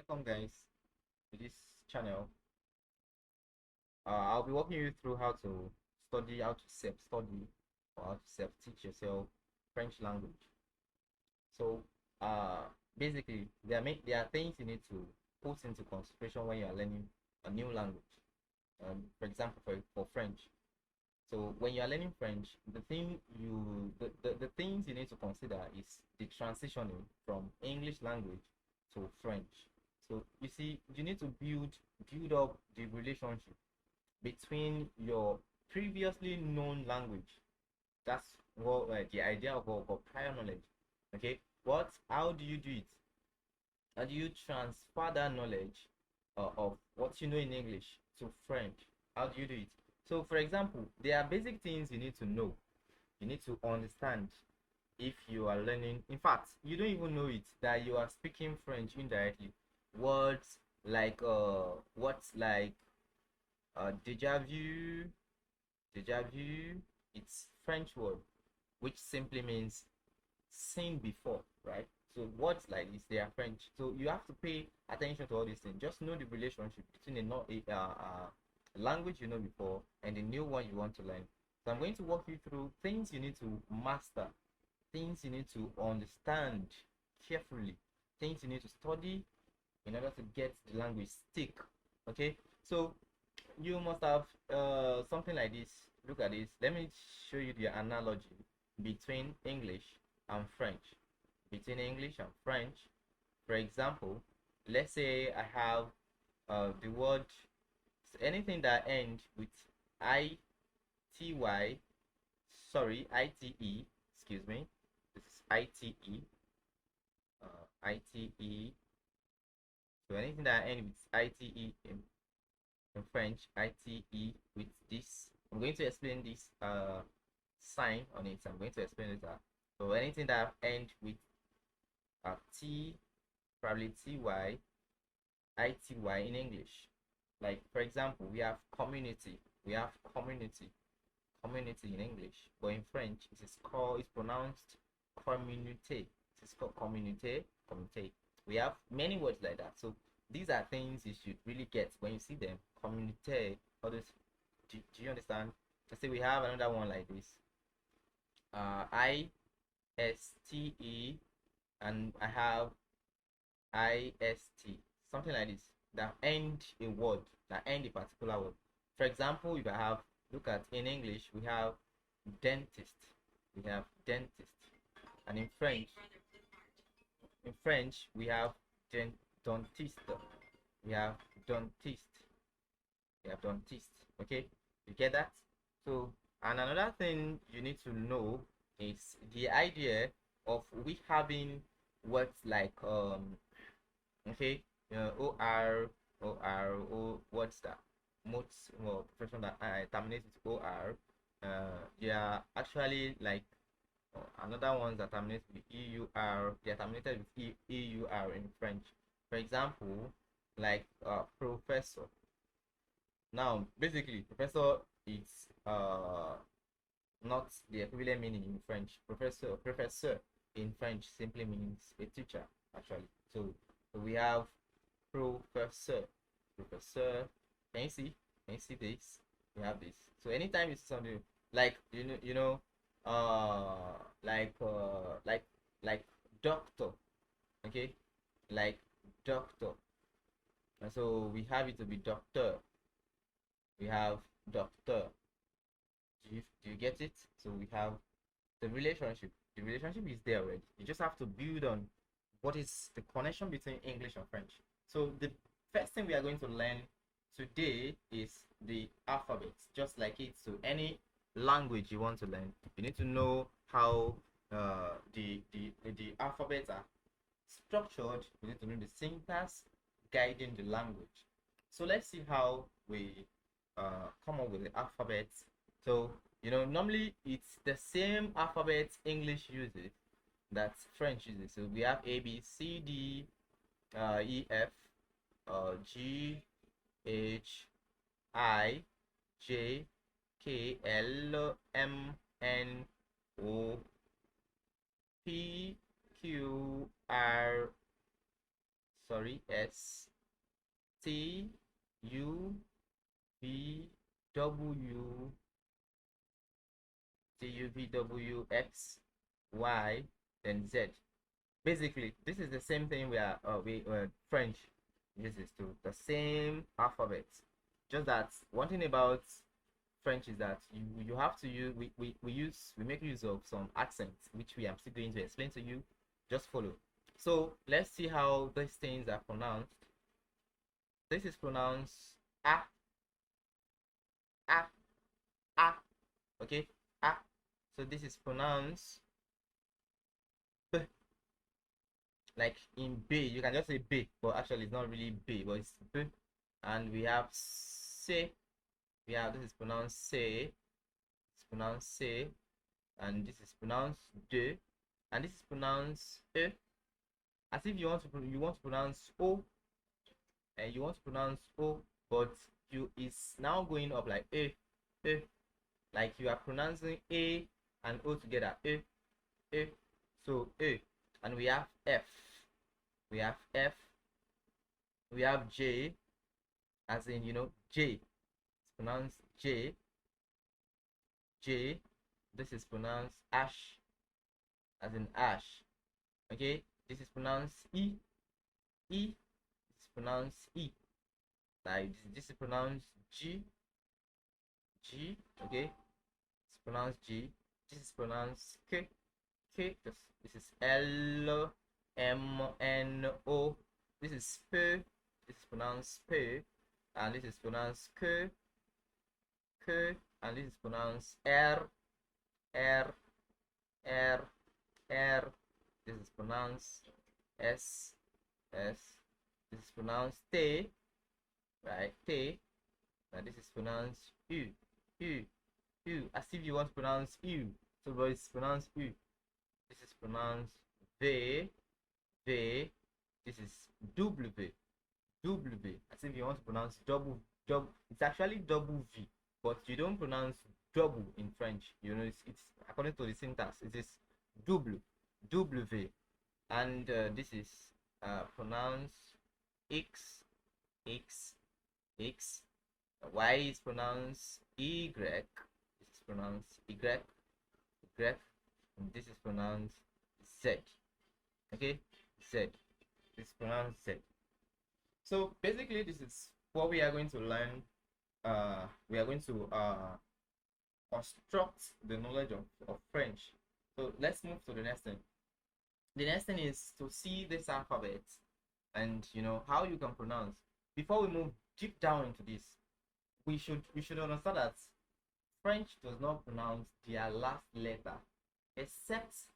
Welcome, guys, to this channel. I'll be walking you through how to study, how to self-study, or how to self-teach yourself French language. So, uh, basically, there are things you need to put into consideration when you are learning a new language. For example, for French. So, when you are learning French, the things you need to consider is the transitioning from English language to French. So you see, you need to build up the relationship between your previously known language. That's what the idea of prior knowledge. Okay, how do you do it? How do you transfer that knowledge of what you know in English to French? How do you do it? So, for example, there are basic things you need to know. You need to understand if you are learning. In fact, you don't even know it that you are speaking French indirectly. Words like deja vu, deja vu. It's French word which simply means seen before, right? So words like this, they are French. So you have to pay attention to all these things. Just know the relationship between a language you know before and the new one you want to learn. So I'm going to walk you through things you need to master, things you need to understand carefully, things you need to study in order to get the language stick. Okay, so you must have something like this. Look at this. Let me show you the analogy between English and French. Between English and French, for example, let's say I have the word, anything that ends with I T Y, sorry, I T E, excuse me, this is I T E, I T E. So anything that ends with I T E in French, ITE with this. I'm going to explain this sign on it. I'm going to explain it. So anything that ends with T, probably TY, ITY in English. Like for example, we have community. We have community in English, but in French it's pronounced communauté. It's called communauté, communauté. We have many words like that. So these are things you should really get when you see them. Communauté, all this. Do you understand? Let's say we have another one like this. ISTE, and I have IST, something like this, that end a word, that end a particular word. For example, if I have, look at, in English we have dentist, and in French we have dentiste, we have dentist, okay, you get that? So, and another thing you need to know is the idea of we having words like okay, what's that? Most, well, profession that terminates with or, they are actually like another ones that terminate with eur. They are terminated with eur in French. For example, like professor. Now, basically, professor is not the equivalent meaning in French. Professor in French simply means a teacher, actually. So we have professor. Can you see? Can you see this? We have this. So anytime you see something like like doctor, okay, like doctor, and so we have it to be doctor. We have doctor. Do you get it? So we have the relationship. The relationship is there already. You just have to build on what is the connection between English and French. So the first thing we are going to learn today is the alphabet. Just like it, so any language you want to learn, you need to know how the alphabets are structured. You need to know the syntax guiding the language. So let's see how we come up with the alphabet. So normally it's the same alphabet English uses that French uses. So we have A B C D E F G H I J K L M N O P Q R, sorry, S-T-U-V-W, T-U-V-W-X, Y, then Z. Basically, this is the same thing we are French uses to the same alphabet. Just that one thing about French is that you have to use we make use of some accents which we am still going to explain to you. Just follow. So let's see how these things are pronounced. This is pronounced a, a, a. Okay, a. So this is pronounced b. Like in B, you can just say B, but actually it's not really B, but it's B. And we have C. We have this is pronounced C. It's pronounced C. And this is pronounced D. And this is pronounced E. As if you want to pronounce O, and you want to pronounce O, but you is now going up like A, like you are pronouncing A and O together, A. So A. And we have F. We have F. We have J, as in J. It's pronounced J. J. This is pronounced ash, as in ash. Okay. This is pronounced E. E. This is pronounced E. Like this is pronounced G. G. Okay. It's pronounced G. This is pronounced K. K. This is L M N O. This is P. This is pronounced P. And this is pronounced K. K. And this is pronounced R. R. R. R. This is pronounced S. S. This is pronounced T. Right? T. And this is pronounced U. U. U. As if you want to pronounce U. So but it's pronounced U. This is pronounced V. V. This is W. W. As if you want to pronounce double. It's actually double V, but you don't pronounce double in French. It's according to the syntax. It is double. W. And this is pronounced X. X. X. Y is pronounced Y. This is pronounced Y. Y. And this is pronounced Z. Okay, Z. This is pronounced Z. So basically, this is what we are going to learn. We are going to construct the knowledge of French. So let's move to the next thing. The next thing is to see this alphabet and how you can pronounce. Before we move deep down into this, we should understand that French does not pronounce their last letter except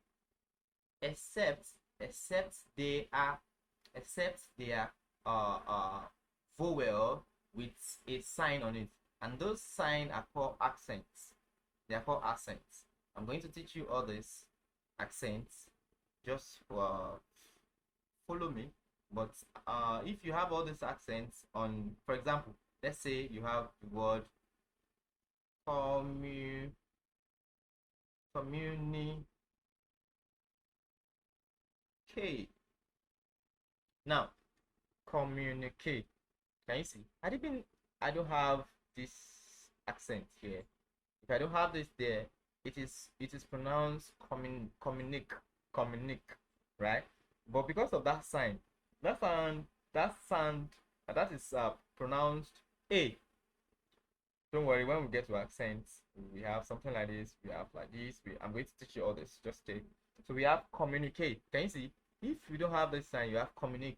they are vowel with a sign on it, and those signs are called accents. They are called accents. I'm going to teach you all these accents. Just follow me. But if you have all these accents on, for example, let's say you have the word communicate. Now, communicate. Can you see? I don't have this accent here. If I don't have this there, it is pronounced communic, right? But because of that sign, that is pronounced A. Don't worry, when we get to accents, we have something like this, we have like this. I'm going to teach you all this. Just stay. So we have communicate. Can you see? If you don't have this sign, you have communic.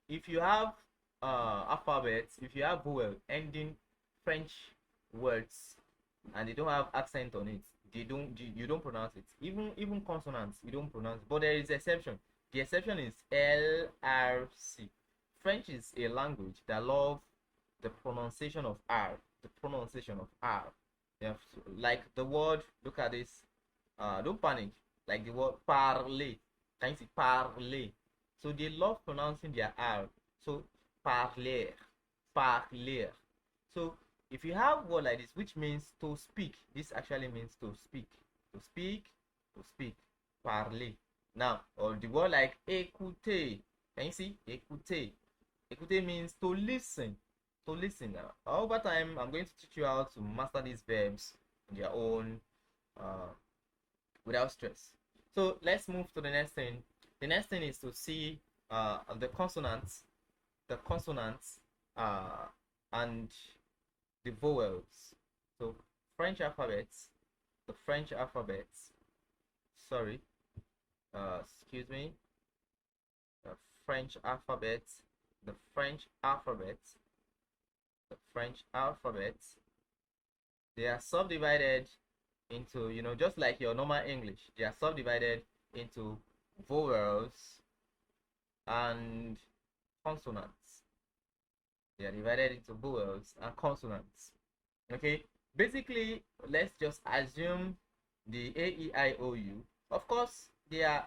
If you have alphabets, if you have vowel ending French words and they don't have accent on it, you don't pronounce it. Even consonants, you don't pronounce. But there is exception. The exception is LRC. French is a language that loves the pronunciation of R. The pronunciation of R. Yeah, like the word. Look at this. Don't panic. Like the word parler. Can you see parler? So they love pronouncing their R. So parler, parler. So if you have a word like this, which means to speak, this actually means to speak, to speak, to speak, parler. Now, or the word like écouter. Can you see écouter? Écouter means to listen. To listen. Over time, I'm going to teach you how to master these verbs on your own uh, without stress. So let's move to the next thing. The next thing is to see the consonants, and the vowels. So French alphabets, the French alphabets. Sorry, excuse me. The French alphabet, the French alphabet, the French alphabet. They are subdivided into, just like your normal English. They are subdivided into vowels and consonants. They are divided into vowels and consonants. Okay, basically, let's just assume the A, E, I, O, U. Of course, they are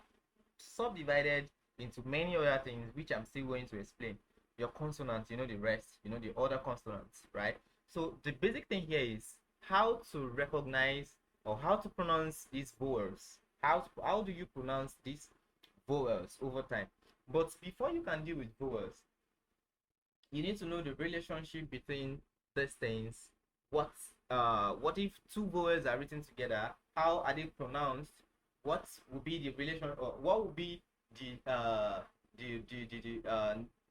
subdivided into many other things, which I'm still going to explain. Your consonants, the rest, the other consonants, right? So the basic thing here is how to recognize or how to pronounce these vowels. How do you pronounce these vowels over time? But before you can deal with vowels, you need to know the relationship between these things. What if two vowels are written together? How are they pronounced? What would be the relation, or what would be the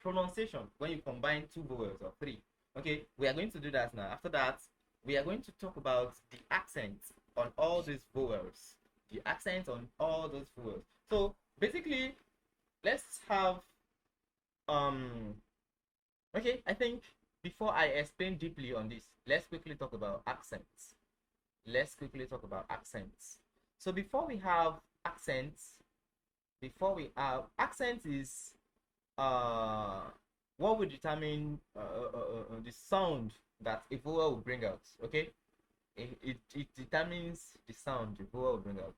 pronunciation when you combine two vowels or three? Okay, we are going to do that now. After that, we are going to talk about the accent on all these vowels. The accent on all those vowels. So basically, let's have okay, I think before I explain deeply on this, let's quickly talk about accents. Let's quickly talk about accents. So before we have accents, accent is what will determine the sound that a vowel will bring out. Okay, it determines the sound the vowel will bring out.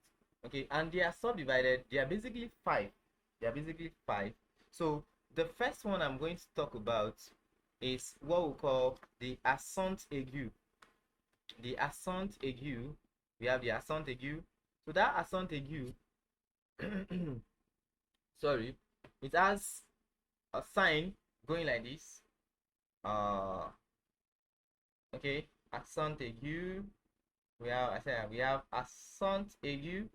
Okay, and they are subdivided. They are basically five. They are basically five. So the first one I'm going to talk about is what we call the accent aigu. The accent aigu. We have the accent aigu. So that accent aigu, sorry, it has a sign going like this. Okay, accent aigu. We have accent aigu,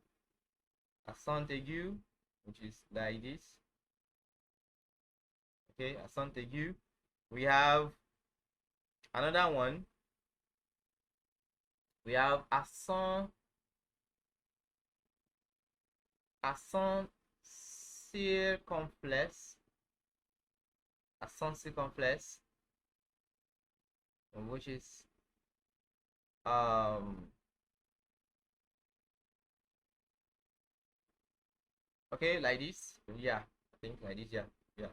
which is like this. Okay, accent aigu. We have another one. We have accent circumflex, which is okay, like this. Yeah, I think like this. Yeah, yeah.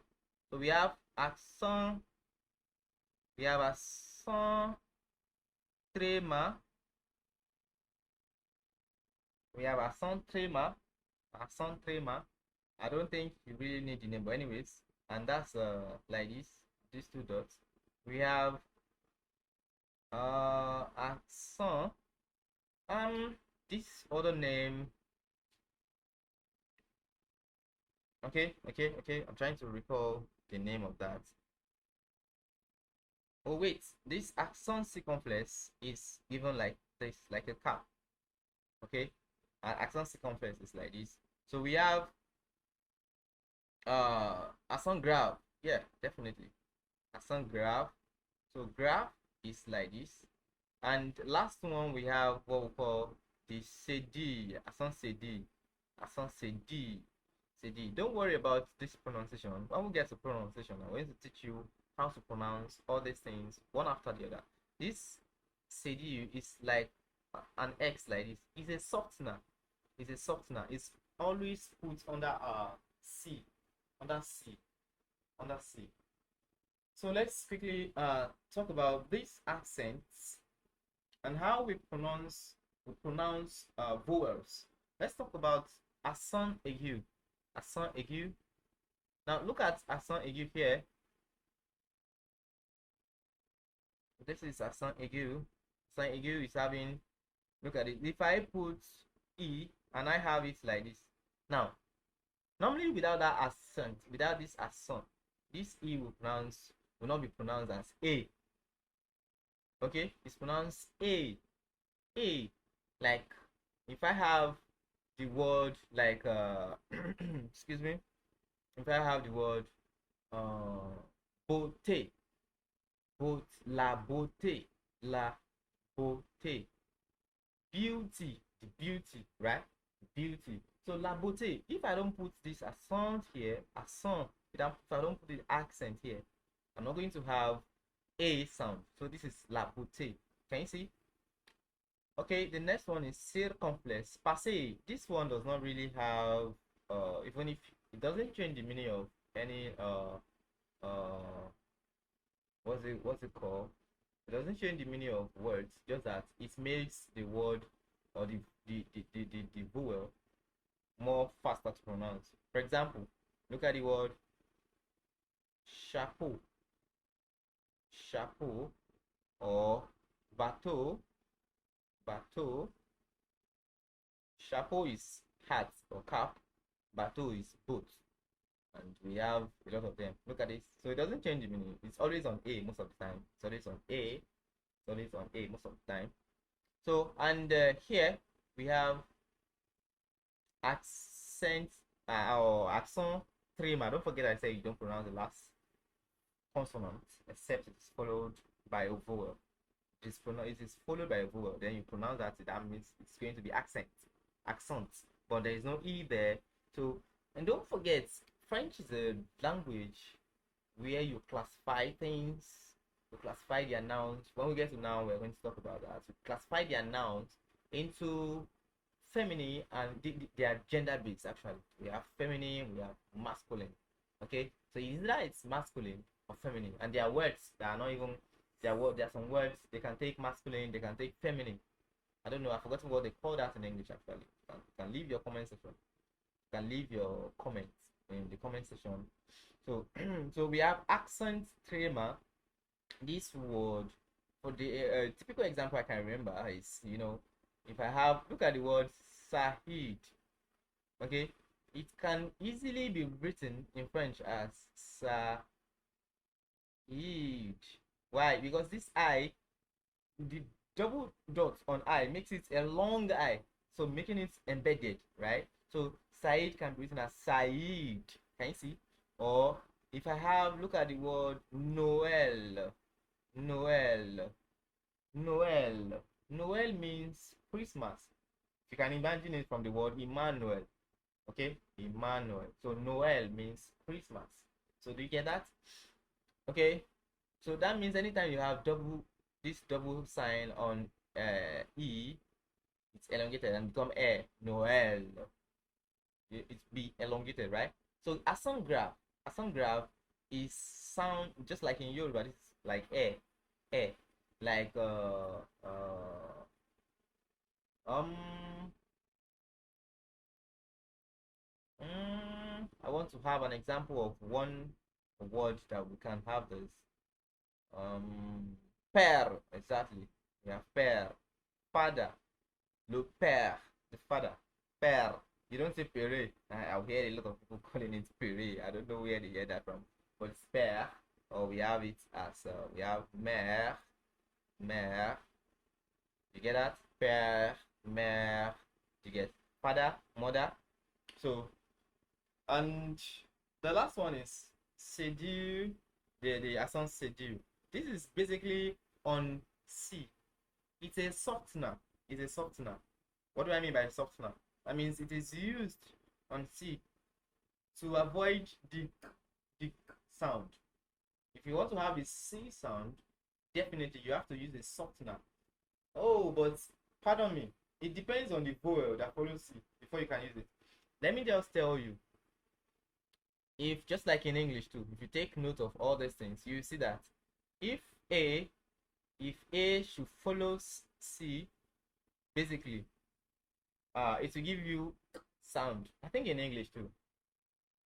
So we have accent trema. We have accent trema. I don't think you really need the name, but anyways, and that's like this. These two dots. We have accent. This other name. Okay. I'm trying to recall the name of that. Oh wait, this accent circumflex is given like this, like a cap. Okay, accent circumflex is like this. So we have accent grave. Yeah, definitely accent grave. So grave is like this. And last one, we have what we call the cd, accent cd, Don't worry about this pronunciation. When we get to pronunciation, I'm going to teach you how to pronounce all these things one after the other. This cd is like an X like this. It's a softener. It's always put under C, under C, under C. So let's quickly talk about these accents and how we pronounce vowels. Let's talk about accent aigu. Accent aigu. Now look at accent aigu here. This is accent aigu. Accent aigu is having, look at it. If I put E and I have it like this. Now, normally without that accent, without this accent, this E will not be pronounced as A. Okay, it's pronounced A. A. Like if I have the word like excuse me, if I have the word beauté, la beauté, la beauté, beauty, the beauty, right? Beauty. So la beauté. If I don't put this accent here, accent, if I don't put the accent here, I'm not going to have a sound. So this is la beauté. Can you see? Okay, the next one is circumflex. Passé. This one does not really have even if it doesn't change the meaning of any what's it called? It doesn't change the meaning of words, just that it makes the word or the vowel more faster to pronounce. For example, look at the word chapeau, chapeau, or bateau, bateau. Chapeau is hat or cap, bateau is boat, and we have a lot of them. Look at this. So it doesn't change the meaning. It's always on A most of the time. It's always on A. It's always on A most of the time. So and here we have accent or accent trema. Don't forget I said you don't pronounce the last consonant except it's followed by a vowel. It is followed by a vowel, then you pronounce that. That means it's going to be accent, but there is no E there. So, and don't forget, French is a language where you classify things, you classify their nouns. When we get to noun, we're going to talk about that. You classify their nouns into feminine, and they are gender based. Actually, we have feminine, we have masculine. Okay, so either it's masculine or feminine, and there are words that are not even there are some words they can take masculine, they can take feminine. I don't know, I've forgotten what they call that in English actually. You can leave your comment section. You can leave your comments in the comment section. So so we have accent trema. This word, for the typical example I can remember is, if I have, look at the word Sahid. Okay, it can easily be written in French as Sahid. Why? Because this I, the double dot on I makes it a long I, so making it embedded, right? So Said can be written as Said. Can you see? Or if I have, look at the word Noel. Noel. Noel. Noel means Christmas. You can imagine it from the word Emmanuel. Okay? Emmanuel. So Noel means Christmas. So do you get that? Okay? So that means anytime you have this double sign on E, it's elongated and become Noel. It's be elongated, right? So accent graph is sound just like in Yoruba. It's like like um I want to have an example of one word that we can have this. Père, exactly. We have père. Father. Le père. The father. Père. You don't say pere. I've heard a lot of people calling it pere. I don't know where they get that from. But it's père. Or we have it as, we have mère. Mère. You get that? Père. Mère. You get father, mother. So, and the last one is séduire. The accent séduire. This is basically on C. It's a softener. It's a softener. What do I mean by softener? That means it is used on C to avoid the sound. If you want to have a C sound, definitely you have to use a softener. Oh, but pardon me. It depends on the vowel that follows C before you can use it. Let me just tell you. If just like in English too, if you take note of all these things, you see that if A should follow C, basically, it will give you sound. I think in English too.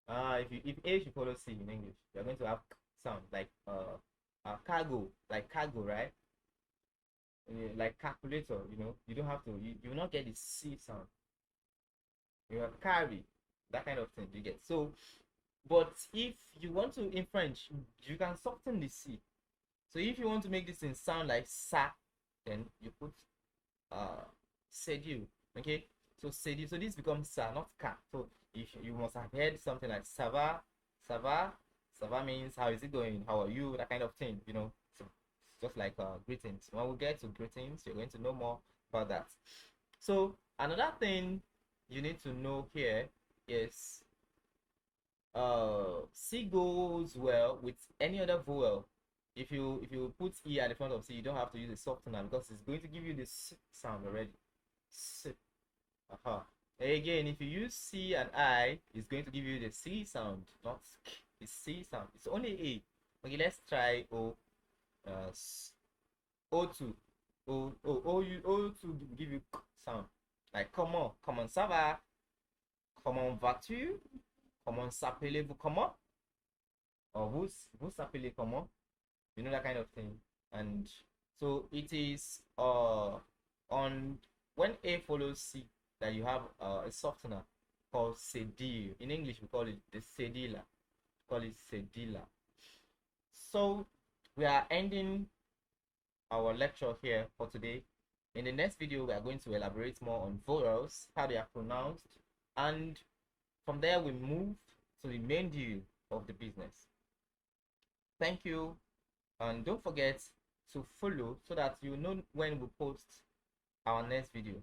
If A should follow C in English, you're going to have sound like cargo, right? Like calculator, you don't have to. You will not get the C sound. You have carry, that kind of thing. You get so. But if you want to, in French, you can soften the C. So if you want to make this thing sound like sa, then you put c'est okay? So c'est so this becomes sa, not ka. So if you must have heard something like ça va, ça va means how is it going, how are you, that kind of thing, you know. So it's just like greetings. When we get to greetings, you're going to know more about that. So another thing you need to know here is C goes well with any other vowel. If you put E at the front of C, you don't have to use a softener because it's going to give you the S sound already. S. Again, if you use C and I, it's going to give you the C sound, not the C sound. It's only A. Okay, let's try O. O2. O2 will give you K sound. Like comment ça va? Comment vas-tu? Comment s'appelez-vous comment? Or vous s'appelez comment? You know, that kind of thing. And so it is on when A follows C that you have a softener called cedille. In English we call it the cedilla. Call it cedilla. So we are ending our lecture here for today. In the next video we are going to elaborate more on vowels, how they are pronounced, and from there we move to the main deal of the business. Thank you, and don't forget to follow so that you know when we post our next video.